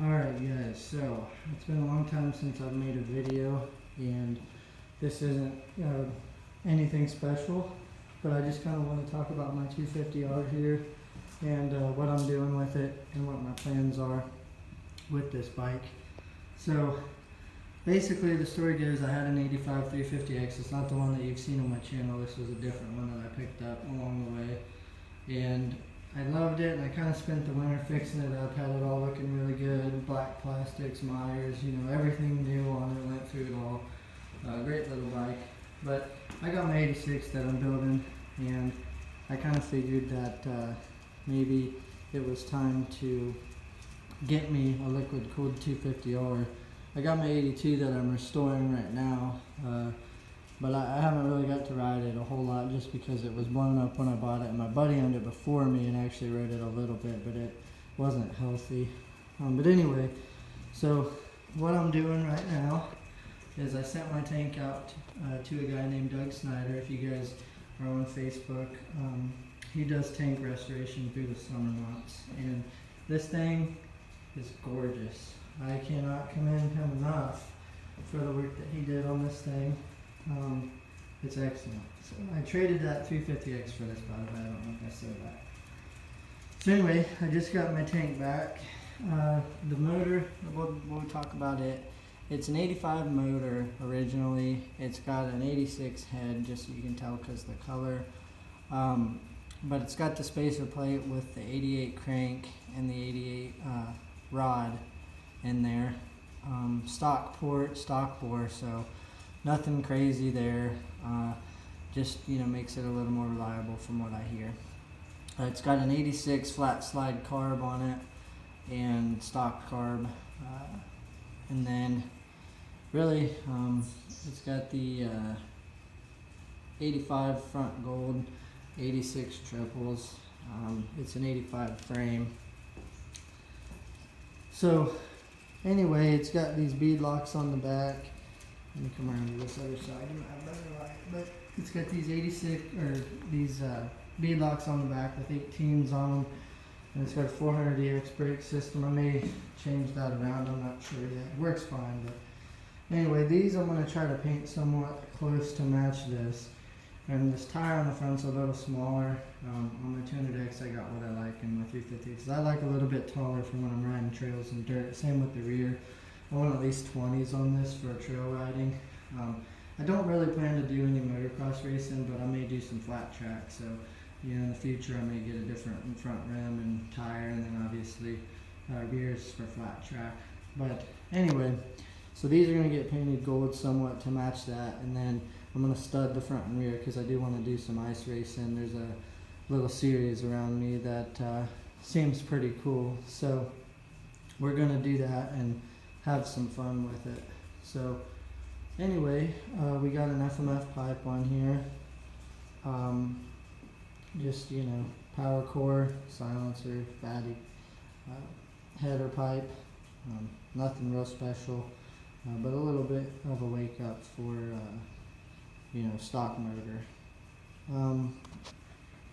Alright guys, so it's been a long time since I've made a video, and this isn't anything special, but I just kind of want to talk about my 250R here and what I'm doing with it and what my plans are with this bike. So basically the story goes, I had an 85 350X. It's not the one that you've seen on my channel. This was a different one that I picked up along the way, and I loved it, and I kind of spent the winter fixing it up, had it all looking really good, black plastics, Myers, you know, everything new on it, went through it all. Great little bike. But I got my 86 that I'm building, and I kind of figured that maybe it was time to get me a liquid cooled 250R. I got my 82 that I'm restoring right now, but I haven't really got to ride it a whole lot just because it was blown up when I bought it, and my buddy owned it before me and actually rode it a little bit, but it wasn't healthy. But anyway, so what I'm doing right now is I sent my tank out to a guy named Doug Snyder. If you guys are on Facebook, he does tank restoration through the summer months, and this thing is gorgeous. I cannot commend him enough for the work that he did on this thing. It's excellent. So I traded that 350X for this, by the way. I don't know if I said that. So anyway, I just got my tank back. The motor, we'll talk about it. It's an 85 motor originally. It's got an 86 head, just so you can tell because the color. But it's got the spacer plate with the 88 crank and the 88 rod in there. Stock port, stock bore, so nothing crazy there. Just, you know, makes it a little more reliable from what I hear. It's got an 86 flat slide carb on it and stock carb. And then really it's got the 85 front gold, 86 triples. It's an 85 frame. So anyway, it's got these bead locks on the back. Let me come around to this other side. You might have better light, but it's got these 86 or these bead locks on the back with 18s on them, and it's got a 400EX brake system. I may change that around. I'm not sure yet. It works fine, but anyway, these I'm going to try to paint somewhat close to match this. And this tire on the front's a little smaller. On my 200X, I got what I like in my 350, because I like a little bit taller for when I'm riding trails and dirt. Same with the rear. I want at least 20s on this for trail riding. I don't really plan to do any motocross racing, but I may do some flat track. So, you know, in the future I may get a different front rim and tire, and then obviously rears for flat track. But anyway, so these are going to get painted gold somewhat to match that, and then I'm going to stud the front and rear because I do want to do some ice racing. There's a little series around me that seems pretty cool. So we're going to do that and have some fun with it. So anyway, we got an Fmf pipe on here. Just, you know, power core, silencer, fatty, header pipe. Nothing real special, but a little bit of a wake up for you know, stock motor.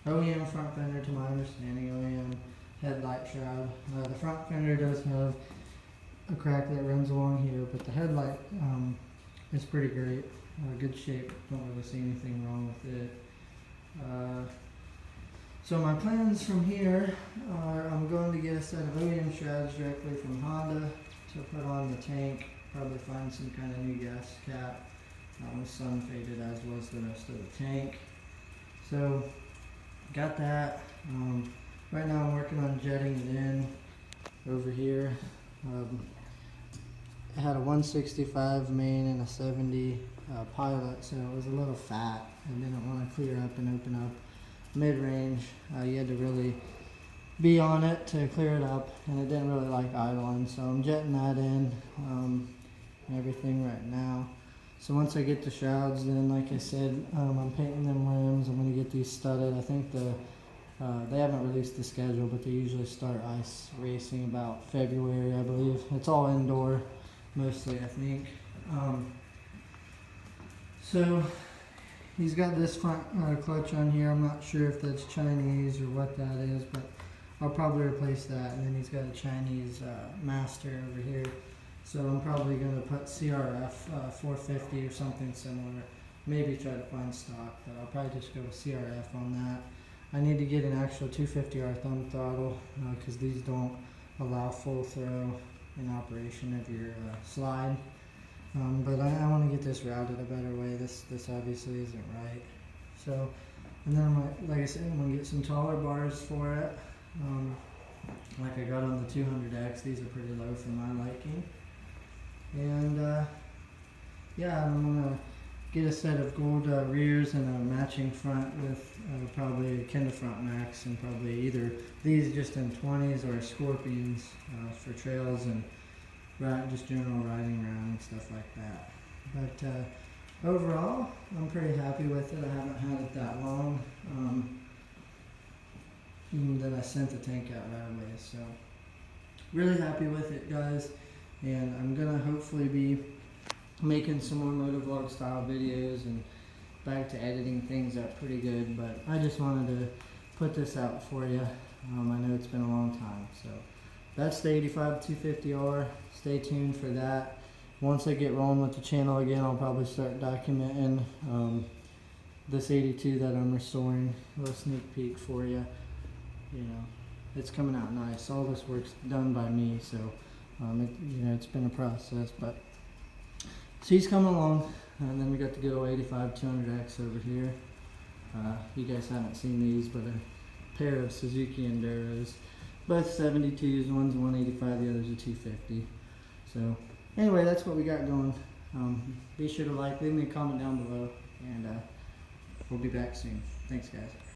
OEM front fender, to my understanding, OEM headlight shroud. The front fender does have a crack that runs along here, but the headlight is pretty great. Good shape. Don't really see anything wrong with it. So my plans from here are I'm going to get a set of OEM shrouds directly from Honda to put on the tank. Probably find some kind of new gas cap. Sun faded, as was the rest of the tank. So got that. Right now I'm working on jetting it in over here. I had a 165 main and a 70 pilot, so it was a little fat. I didn't want to clear up and open up mid-range. You had to really be on it to clear it up, and it didn't really like idling, so I'm jetting that in and everything right now. So once I get the shrouds, then like I said, I'm painting them rims. I'm going to get these studded. I think they haven't released the schedule, but they usually start ice racing about February, I believe. It's all indoor, mostly, I think. So he's got this front clutch on here. I'm not sure if that's Chinese or what that is, but I'll probably replace that. And then he's got a Chinese Master over here. So I'm probably going to put CRF 450 or something similar. Maybe try to find stock, but I'll probably just go with CRF on that. I need to get an actual 250R thumb throttle because these don't allow full throw in operation of your slide. But I want to get this routed a better way. This obviously isn't right. So, and then like I said, I'm going to get some taller bars for it. Like I got on the 200X. These are pretty low for my liking. And yeah, I'm going to get a set of gold rears and a matching front with probably a Kenda Front Max, and probably either these just in 20s or Scorpions for trails and just general riding around and stuff like that. But overall, I'm pretty happy with it. I haven't had it that long. And then I sent the tank out right away, so really happy with it, guys. And I'm gonna hopefully be making some more motovlog style videos and back to editing things up pretty good, but I just wanted to put this out for you. I know it's been a long time, so that's the 85 250R. Stay tuned for that. Once I get rolling with the channel again, I'll probably start documenting this 82 that I'm restoring. A little sneak peek for you. You know, it's coming out nice. All this work's done by me, so it's been a process, but she's coming along. And then we got the good old 85 200X over here. You guys haven't seen these, but a pair of Suzuki Enduros, both 72s. One's 185, the other's a 250. So anyway, that's what we got going. Be sure to leave me a comment down below, and we'll be back soon. Thanks, guys.